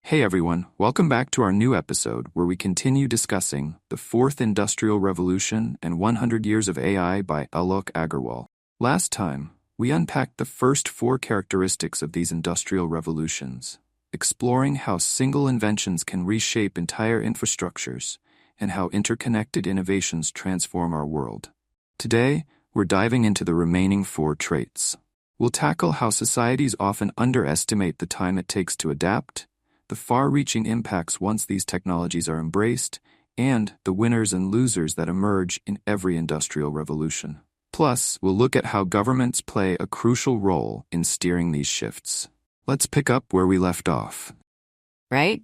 Hey everyone, welcome back to our new episode where we continue discussing The Fourth Industrial Revolution and 100 Years of AI by Alok Aggarwal. Last time, we unpacked the first four characteristics of these industrial revolutions, exploring how single inventions can reshape entire infrastructures and how interconnected innovations transform our world. Today, we're diving into the remaining four traits. We'll tackle how societies often underestimate the time it takes to adapt, the far-reaching impacts once these technologies are embraced, and the winners and losers that emerge in every industrial revolution. Plus, we'll look at how governments play a crucial role in steering these shifts. Let's pick up where we left off. Right?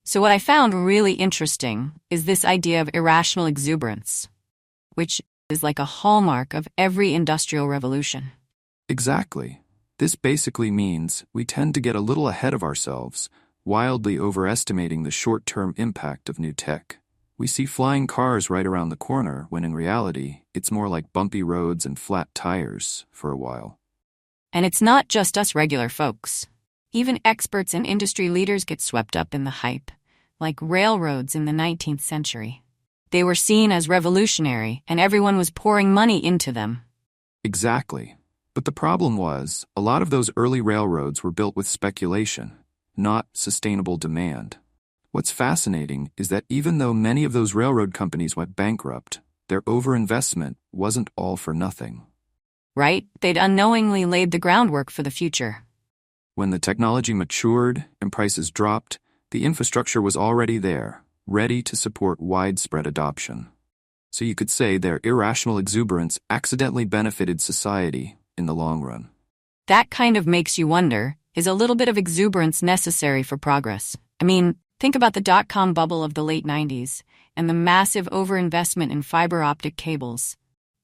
So what I found really interesting is this idea of irrational exuberance, which is like a hallmark of every industrial revolution. Exactly. This basically means we tend to get a little ahead of ourselves, wildly overestimating the short-term impact of new tech. We see flying cars right around the corner when in reality, it's more like bumpy roads and flat tires for a while. And it's not just us regular folks. Even experts and industry leaders get swept up in the hype, like railroads in the 19th century. They were seen as revolutionary, and everyone was pouring money into them. Exactly. But the problem was, a lot of those early railroads were built with speculation, not sustainable demand. What's fascinating is that even though many of those railroad companies went bankrupt, their overinvestment wasn't all for nothing. Right? They'd unknowingly laid the groundwork for the future. When the technology matured and prices dropped, the infrastructure was already there, ready to support widespread adoption. So you could say their irrational exuberance accidentally benefited society in the long run. That kind of makes you wonder, is a little bit of exuberance necessary for progress? I mean, think about the dot-com bubble of the late 90s and the massive overinvestment in fiber optic cables.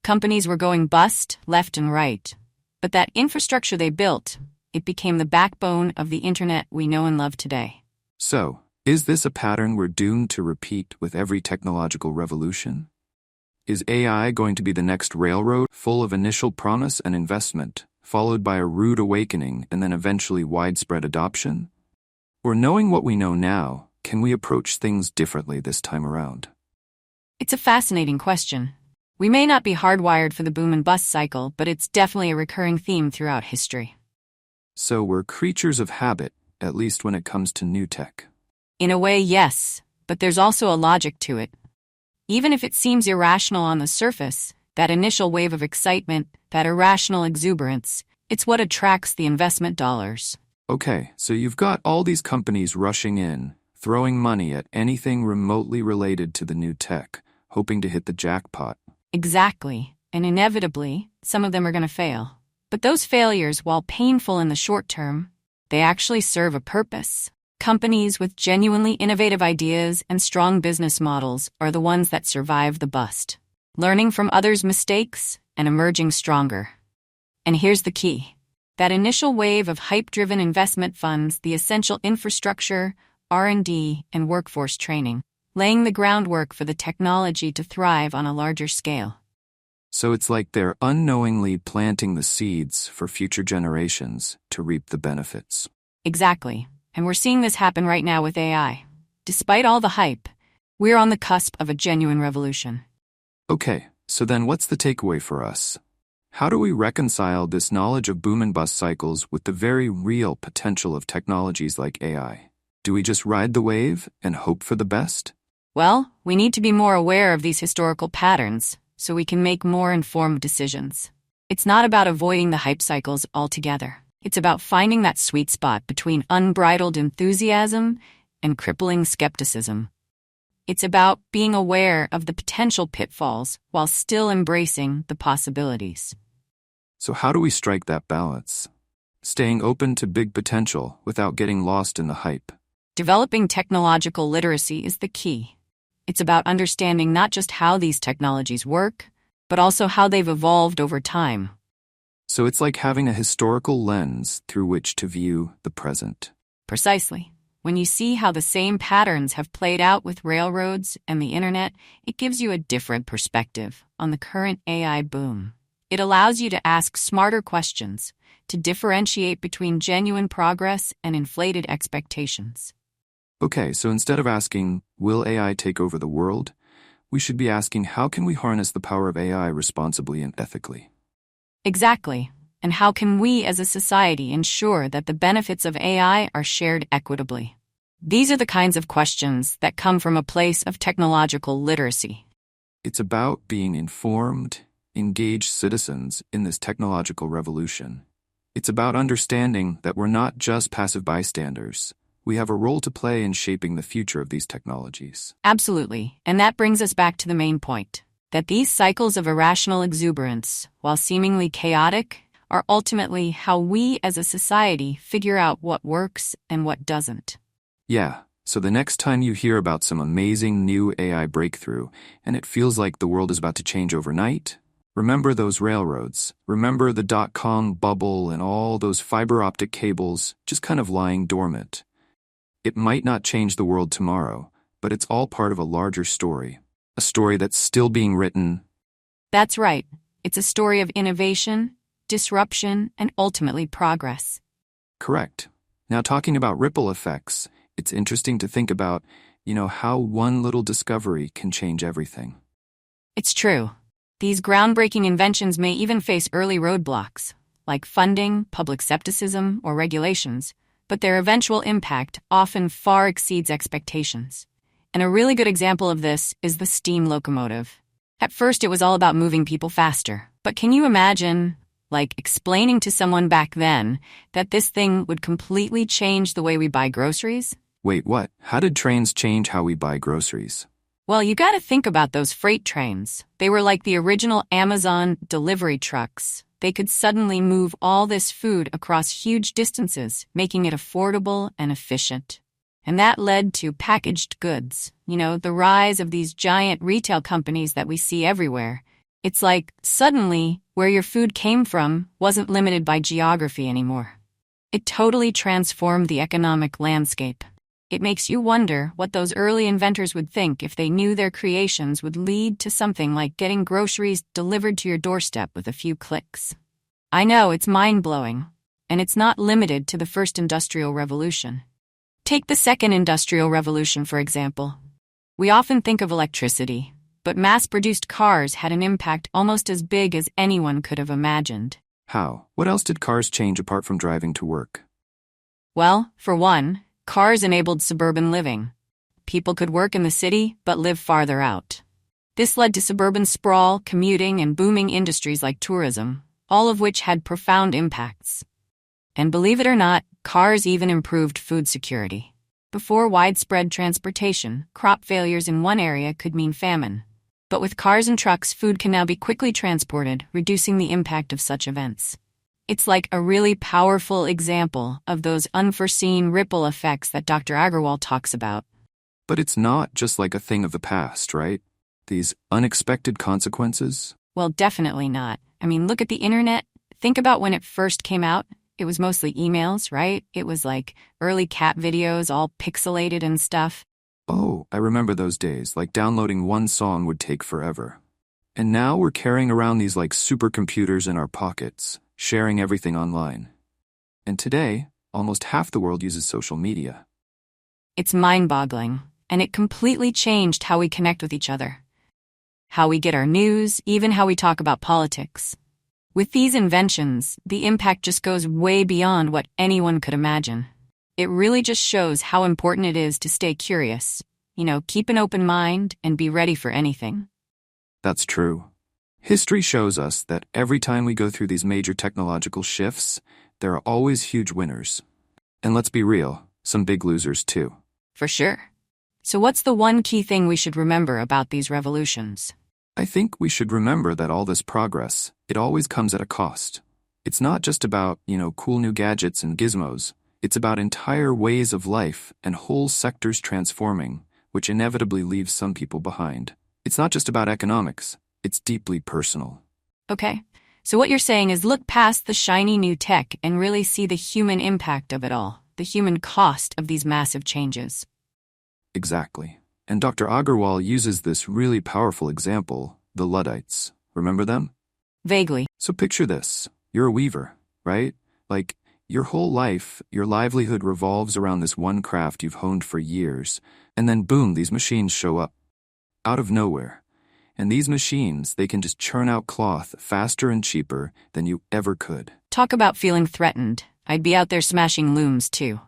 Companies were going bust left and right. But that infrastructure they built, it became the backbone of the internet we know and love today. So, is this a pattern we're doomed to repeat with every technological revolution? Is AI going to be the next railroad, full of initial promise and investment, followed by a rude awakening and then eventually widespread adoption? Or knowing what we know now, can we approach things differently this time around? It's a fascinating question. We may not be hardwired for the boom and bust cycle, but it's definitely a recurring theme throughout history. So we're creatures of habit, at least when it comes to new tech. In a way, yes, but there's also a logic to it. Even if it seems irrational on the surface, that initial wave of excitement, that irrational exuberance, it's what attracts the investment dollars. Okay, so you've got all these companies rushing in, throwing money at anything remotely related to the new tech, hoping to hit the jackpot. Exactly, and inevitably, some of them are going to fail. But those failures, while painful in the short term, they actually serve a purpose. Companies with genuinely innovative ideas and strong business models are the ones that survive the bust, learning from others' mistakes and emerging stronger. And here's the key. That initial wave of hype-driven investment funds the essential infrastructure, R&D, and workforce training, laying the groundwork for the technology to thrive on a larger scale. So it's like they're unknowingly planting the seeds for future generations to reap the benefits. Exactly. And we're seeing this happen right now with AI. Despite all the hype, we're on the cusp of a genuine revolution. Okay, so then what's the takeaway for us? How do we reconcile this knowledge of boom and bust cycles with the very real potential of technologies like AI? Do we just ride the wave and hope for the best? Well, we need to be more aware of these historical patterns so we can make more informed decisions. It's not about avoiding the hype cycles altogether. It's about finding that sweet spot between unbridled enthusiasm and crippling skepticism. It's about being aware of the potential pitfalls while still embracing the possibilities. So how do we strike that balance? Staying open to big potential without getting lost in the hype. Developing technological literacy is the key. It's about understanding not just how these technologies work, but also how they've evolved over time. So it's like having a historical lens through which to view the present. Precisely. When you see how the same patterns have played out with railroads and the internet, it gives you a different perspective on the current AI boom. It allows you to ask smarter questions, to differentiate between genuine progress and inflated expectations. Okay, so instead of asking, will AI take over the world? We should be asking, how can we harness the power of AI responsibly and ethically? Exactly. And how can we as a society ensure that the benefits of AI are shared equitably? These are the kinds of questions that come from a place of technological literacy. It's about being informed, engaged citizens in this technological revolution. It's about understanding that we're not just passive bystanders. We have a role to play in shaping the future of these technologies. Absolutely. And that brings us back to the main point, that these cycles of irrational exuberance, while seemingly chaotic, are ultimately how we as a society figure out what works and what doesn't. Yeah, so the next time you hear about some amazing new AI breakthrough and it feels like the world is about to change overnight, remember those railroads. Remember the dot-com bubble and all those fiber optic cables just kind of lying dormant. It might not change the world tomorrow, but it's all part of a larger story. A story that's still being written. That's right. It's a story of innovation, disruption, and ultimately progress. Correct. Now, talking about ripple effects, it's interesting to think about, how one little discovery can change everything. It's true. These groundbreaking inventions may even face early roadblocks, like funding, public skepticism, or regulations, but their eventual impact often far exceeds expectations. And a really good example of this is the steam locomotive. At first, it was all about moving people faster. But can you imagine, explaining to someone back then that this thing would completely change the way we buy groceries? Wait, what? How did trains change how we buy groceries? Well, you gotta think about those freight trains. They were like the original Amazon delivery trucks. They could suddenly move all this food across huge distances, making it affordable and efficient. And that led to packaged goods, the rise of these giant retail companies that we see everywhere. It's like, suddenly, where your food came from wasn't limited by geography anymore. It totally transformed the economic landscape. It makes you wonder what those early inventors would think if they knew their creations would lead to something like getting groceries delivered to your doorstep with a few clicks. I know, it's mind-blowing, and it's not limited to the first industrial revolution. Take the second industrial revolution, for example. We often think of electricity, but mass-produced cars had an impact almost as big as anyone could have imagined. How? What else did cars change apart from driving to work? Well, for one, cars enabled suburban living. People could work in the city, but live farther out. This led to suburban sprawl, commuting, and booming industries like tourism, all of which had profound impacts. And believe it or not, cars even improved food security. Before widespread transportation, crop failures in one area could mean famine. But with cars and trucks, food can now be quickly transported, reducing the impact of such events. It's like a really powerful example of those unforeseen ripple effects that Dr. Aggarwal talks about. But it's not just like a thing of the past, right? These unexpected consequences? Well, definitely not. I mean, look at the internet. Think about when it first came out. It was mostly emails, right? It was like early cat videos, all pixelated and stuff. Oh, I remember those days, like downloading one song would take forever. And now we're carrying around these supercomputers in our pockets, sharing everything online. And today, almost half the world uses social media. It's mind-boggling, and it completely changed how we connect with each other, how we get our news, even how we talk about politics. With these inventions, the impact just goes way beyond what anyone could imagine. It really just shows how important it is to stay curious, keep an open mind and be ready for anything. That's true. History shows us that every time we go through these major technological shifts, there are always huge winners. And let's be real, some big losers too. For sure. So what's the one key thing we should remember about these revolutions? I think we should remember that all this progress, it always comes at a cost. It's not just about, cool new gadgets and gizmos. It's about entire ways of life and whole sectors transforming, which inevitably leaves some people behind. It's not just about economics. It's deeply personal. Okay, so what you're saying is look past the shiny new tech and really see the human impact of it all, the human cost of these massive changes. Exactly. And Dr. Aggarwal uses this really powerful example, the Luddites. Remember them? Vaguely. So picture this. You're a weaver, right? Your whole life, your livelihood revolves around this one craft you've honed for years, and then boom, these machines show up. Out of nowhere. And these machines, they can just churn out cloth faster and cheaper than you ever could. Talk about feeling threatened. I'd be out there smashing looms too.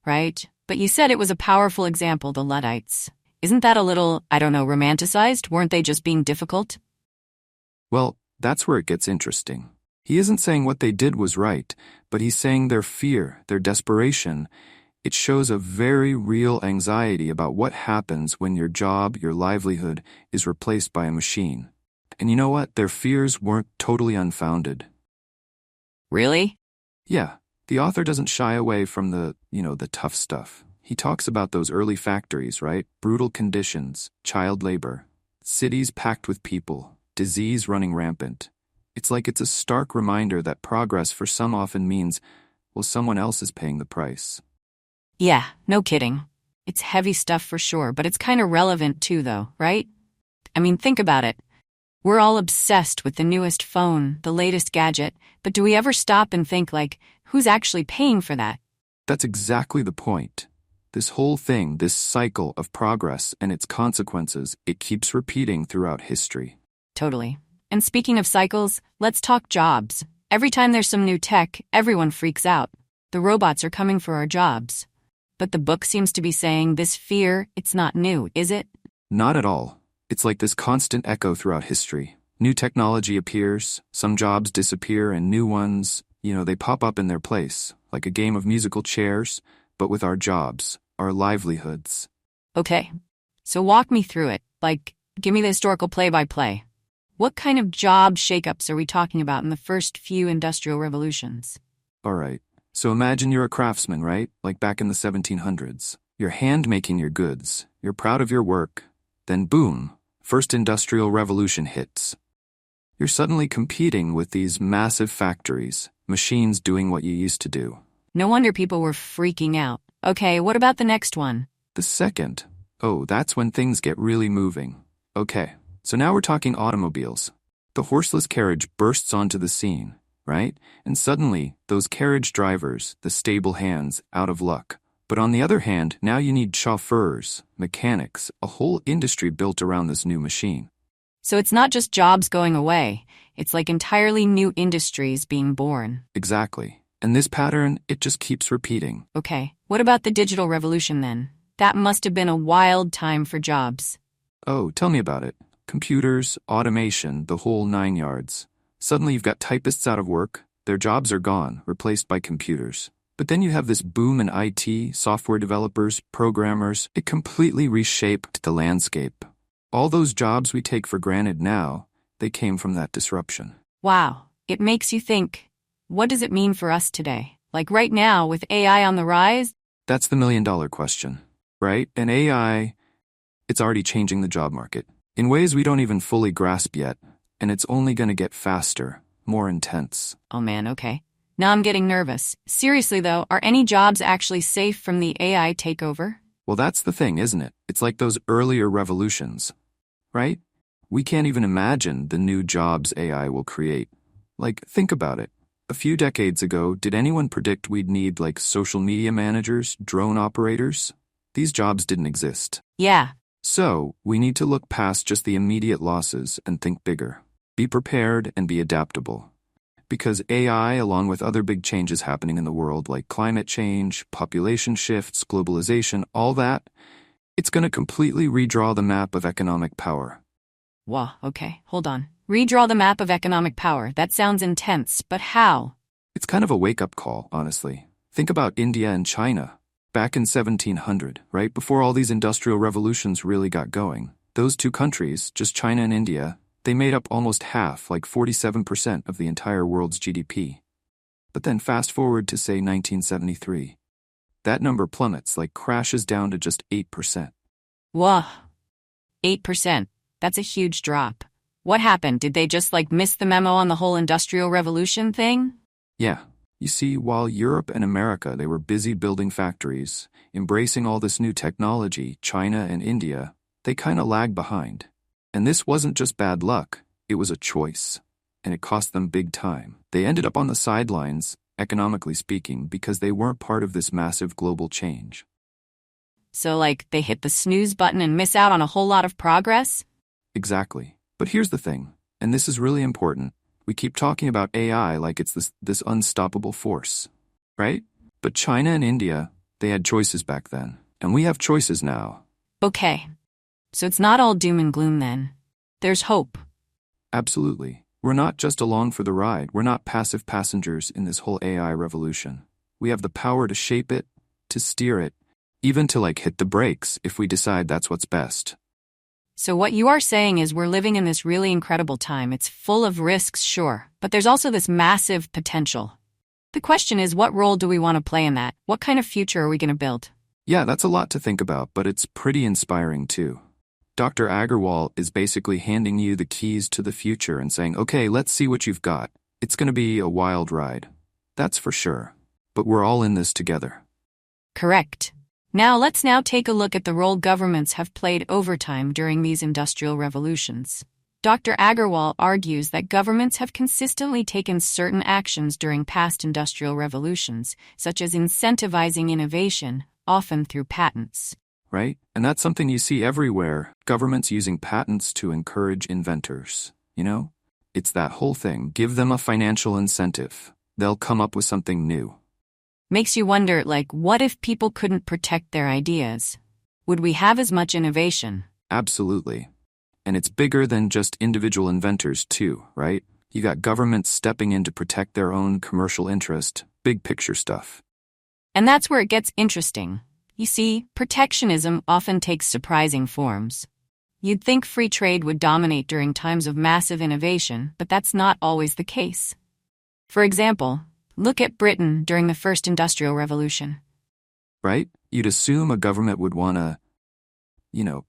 Right? But you said it was a powerful example, the Luddites. Isn't that a little, romanticized? Weren't they just being difficult? Well, that's where it gets interesting. He isn't saying what they did was right, but he's saying their fear, their desperation. It shows a very real anxiety about what happens when your job, your livelihood, is replaced by a machine. And you know what? Their fears weren't totally unfounded. Really? Yeah, the author doesn't shy away from the tough stuff. He talks about those early factories, right? Brutal conditions, child labor, cities packed with people, disease running rampant. It's like it's a stark reminder that progress for some often means, well, someone else is paying the price. Yeah, no kidding. It's heavy stuff for sure, but it's kind of relevant too, though, right? Think about it. We're all obsessed with the newest phone, the latest gadget, but do we ever stop and think, who's actually paying for that? That's exactly the point. This whole thing, this cycle of progress and its consequences, it keeps repeating throughout history. Totally. And speaking of cycles, let's talk jobs. Every time there's some new tech, everyone freaks out. The robots are coming for our jobs. But the book seems to be saying this fear, it's not new, is it? Not at all. It's like this constant echo throughout history. New technology appears, some jobs disappear, and new ones, they pop up in their place, like a game of musical chairs, but with our jobs, our livelihoods. Okay, so walk me through it. Give me the historical play-by-play. What kind of job shakeups are we talking about in the first few industrial revolutions? All right. So imagine you're a craftsman, right? Like back in the 1700s. You're hand-making your goods. You're proud of your work. Then boom, first industrial revolution hits. You're suddenly competing with these massive factories, machines doing what you used to do. No wonder people were freaking out. Okay, what about the next one? The second, that's when things get really moving. Okay, so now we're talking automobiles. The horseless carriage bursts onto the scene, right? And suddenly, those carriage drivers, the stable hands, out of luck. But on the other hand, now you need chauffeurs, mechanics, a whole industry built around this new machine. So it's not just jobs going away, it's like entirely new industries being born. Exactly. And this pattern, it just keeps repeating. Okay, what about the digital revolution then? That must have been a wild time for jobs. Oh, tell me about it. Computers, automation, the whole 9 yards. Suddenly you've got typists out of work, their jobs are gone, replaced by computers. But then you have this boom in IT, software developers, programmers. It completely reshaped the landscape. All those jobs we take for granted now, they came from that disruption. Wow, it makes you think, what does it mean for us today? Like right now, with AI on the rise? That's the million-dollar question, right? And AI, it's already changing the job market in ways we don't even fully grasp yet, and it's only going to get faster, more intense. Oh man, okay. Now I'm getting nervous. Seriously though, are any jobs actually safe from the AI takeover? Well, that's the thing, isn't it? It's like those earlier revolutions, right? We can't even imagine the new jobs AI will create. Think about it. A few decades ago, did anyone predict we'd need social media managers, drone operators? These jobs didn't exist. Yeah. So, we need to look past just the immediate losses and think bigger. Be prepared and be adaptable. Because AI, along with other big changes happening in the world like climate change, population shifts, globalization, all that, it's going to completely redraw the map of economic power. Whoa, okay, hold on. Redraw the map of economic power. That sounds intense, but how? It's kind of a wake-up call, honestly. Think about India and China. Back in 1700, right before all these industrial revolutions really got going, those two countries, just China and India, they made up almost half, 47% of the entire world's GDP. But then fast forward to, say, 1973. That number plummets, crashes down to just 8%. Whoa, 8%. That's a huge drop. What happened? Did they just, miss the memo on the whole industrial revolution thing? Yeah. You see, while Europe and America, they were busy building factories, embracing all this new technology, China and India, they kind of lagged behind. And this wasn't just bad luck, it was a choice. And it cost them big time. They ended up on the sidelines, economically speaking, because they weren't part of this massive global change. So, like, they hit the snooze button and miss out on a whole lot of progress? Exactly. But here's the thing, and this is really important. We keep talking about AI like it's this unstoppable force, right? But China and India, they had choices back then, and we have choices now. Okay. So it's not all doom and gloom then. There's hope. Absolutely. We're not just along for the ride. We're not passive passengers in this whole AI revolution. We have the power to shape it, to steer it, even to hit the brakes if we decide that's what's best. So what you are saying is we're living in this really incredible time. It's full of risks, sure, but there's also this massive potential. The question is, what role do we want to play in that? What kind of future are we going to build? Yeah, that's a lot to think about, but it's pretty inspiring too. Dr. Aggarwal is basically handing you the keys to the future and saying, okay, let's see what you've got. It's going to be a wild ride. That's for sure. But we're all in this together. Correct. Let's take a look at the role governments have played over time during these industrial revolutions. Dr. Aggarwal argues that governments have consistently taken certain actions during past industrial revolutions, such as incentivizing innovation, often through patents. Right? And that's something you see everywhere. Governments using patents to encourage inventors. It's that whole thing. Give them a financial incentive. They'll come up with something new. Makes you wonder, what if people couldn't protect their ideas? Would we have as much innovation? Absolutely. And it's bigger than just individual inventors too, right? You got governments stepping in to protect their own commercial interest, big picture stuff. And that's where it gets interesting. You see, protectionism often takes surprising forms. You'd think free trade would dominate during times of massive innovation, but that's not always the case. For example, look at Britain during the First Industrial Revolution. Right? You'd assume a government would want to,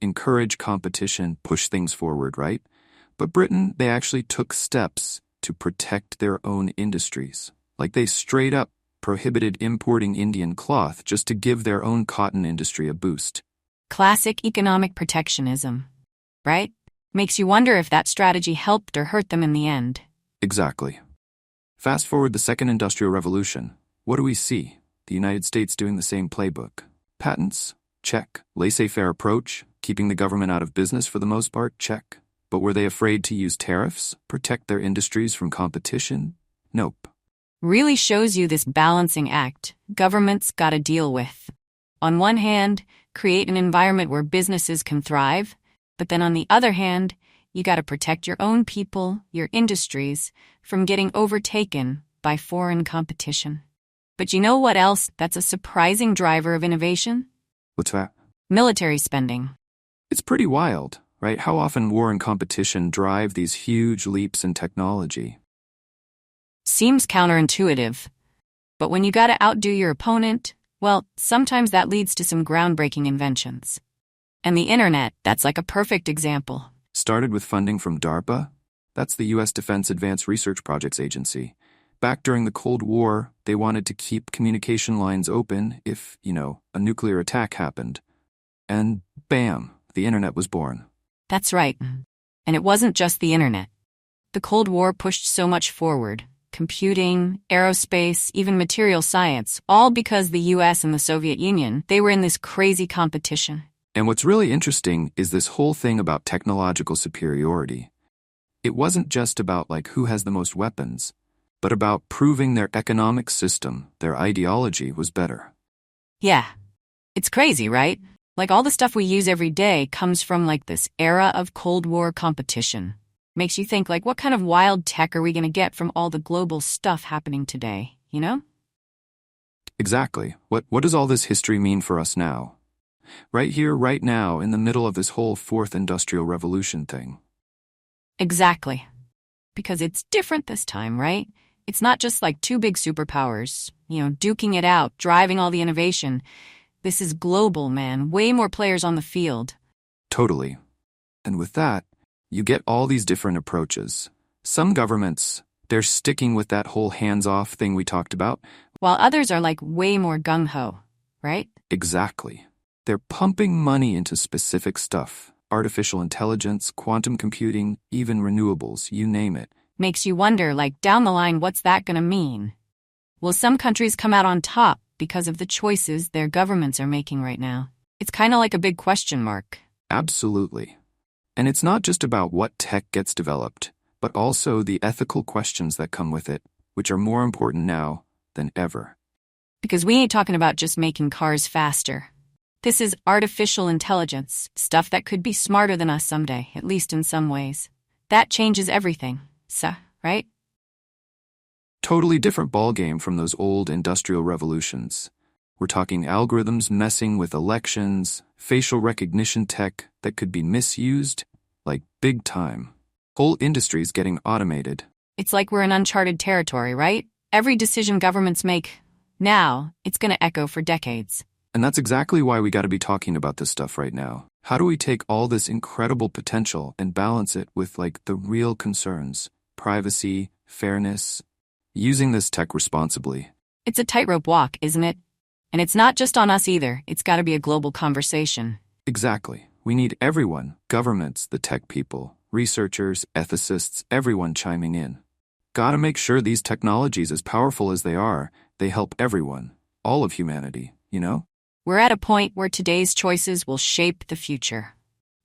encourage competition, push things forward, right? But Britain, they actually took steps to protect their own industries. They straight up prohibited importing Indian cloth just to give their own cotton industry a boost. Classic economic protectionism, right? Makes you wonder if that strategy helped or hurt them in the end. Exactly. Fast forward the Second Industrial Revolution. What do we see? The United States doing the same playbook. Patents? Check. Laissez-faire approach? Keeping the government out of business for the most part? Check. But were they afraid to use tariffs? Protect their industries from competition? Nope. Really shows you this balancing act governments gotta deal with. On one hand, create an environment where businesses can thrive, but then on the other hand, you gotta protect your own people, your industries, from getting overtaken by foreign competition. But you know what else that's a surprising driver of innovation? What's that? Military spending. It's pretty wild, right? How often war and competition drive these huge leaps in technology. Seems counterintuitive. But when you gotta outdo your opponent, well, sometimes that leads to some groundbreaking inventions. And the internet, that's like a perfect example. Started with funding from DARPA. That's the U.S. Defense Advanced Research Projects Agency. Back during the Cold War, they wanted to keep communication lines open if, a nuclear attack happened. And bam, the internet was born. That's right. And it wasn't just the internet. The Cold War pushed so much forward. Computing, aerospace, even material science, all because the US and the Soviet Union, they were in this crazy competition. And what's really interesting is this whole thing about technological superiority. It wasn't just about who has the most weapons, but about proving their economic system, their ideology was better. Yeah. It's crazy, right? All the stuff we use every day comes from this era of Cold War competition. Makes you think, what kind of wild tech are we going to get from all the global stuff happening today, Exactly. What does all this history mean for us now? Right here, right now, in the middle of this whole Fourth Industrial Revolution thing. Exactly. Because it's different this time, right? It's not just two big superpowers, duking it out, driving all the innovation. This is global, man. Way more players on the field. Totally. And with that, you get all these different approaches. Some governments, they're sticking with that whole hands-off thing we talked about. While others are way more gung-ho, right? Exactly. They're pumping money into specific stuff. Artificial intelligence, quantum computing, even renewables, you name it. Makes you wonder, down the line, what's that gonna mean? Will some countries come out on top because of the choices their governments are making right now? It's kind of like a big question mark. Absolutely. And it's not just about what tech gets developed, but also the ethical questions that come with it, which are more important now than ever. Because we ain't talking about just making cars faster. This is artificial intelligence, stuff that could be smarter than us someday, at least in some ways. That changes everything, right? Totally different ballgame from those old industrial revolutions. We're talking algorithms messing with elections, facial recognition tech that could be misused, like big time. Whole industries getting automated. It's like we're in uncharted territory, right? Every decision governments make now, it's going to echo for decades. And that's exactly why we got to be talking about this stuff right now. How do we take all this incredible potential and balance it with, the real concerns? Privacy, fairness, using this tech responsibly. It's a tightrope walk, isn't it? And it's not just on us either. It's got to be a global conversation. Exactly. We need everyone, governments, the tech people, researchers, ethicists, everyone chiming in. Gotta make sure these technologies, as powerful as they are, they help everyone, all of humanity, We're at a point where today's choices will shape the future.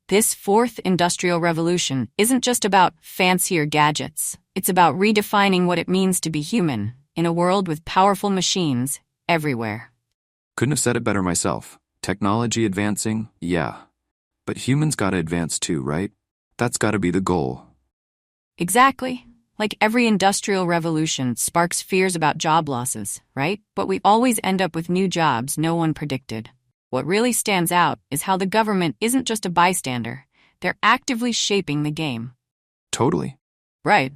This fourth industrial revolution isn't just about fancier gadgets. It's about redefining what it means to be human in a world with powerful machines everywhere. Couldn't have said it better myself. Technology advancing, yeah. But humans gotta advance too, right? That's gotta be the goal. Exactly. Like every industrial revolution sparks fears about job losses, right? But we always end up with new jobs no one predicted. What really stands out is how the government isn't just a bystander. They're actively shaping the game. Totally. Right.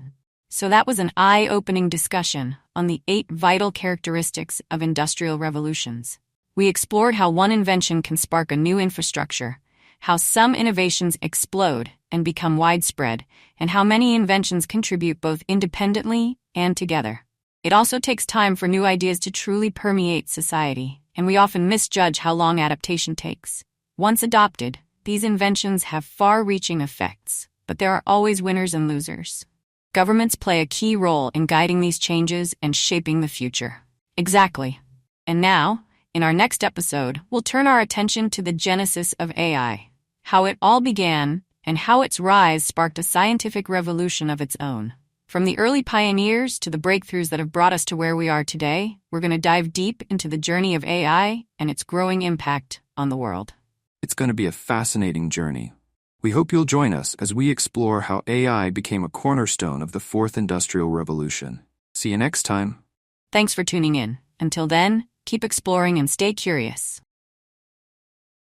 So that was an eye-opening discussion on the 8 vital characteristics of industrial revolutions. We explored how one invention can spark a new infrastructure, how some innovations explode and become widespread, and how many inventions contribute both independently and together. It also takes time for new ideas to truly permeate society, and we often misjudge how long adaptation takes. Once adopted, these inventions have far-reaching effects, but there are always winners and losers. Governments play a key role in guiding these changes and shaping the future. Exactly. And now, in our next episode, we'll turn our attention to the genesis of AI, how it all began, and how its rise sparked a scientific revolution of its own. From the early pioneers to the breakthroughs that have brought us to where we are today, we're going to dive deep into the journey of AI and its growing impact on the world. It's going to be a fascinating journey. We hope you'll join us as we explore how AI became a cornerstone of the fourth industrial revolution. See you next time. Thanks for tuning in. Until then, keep exploring and stay curious.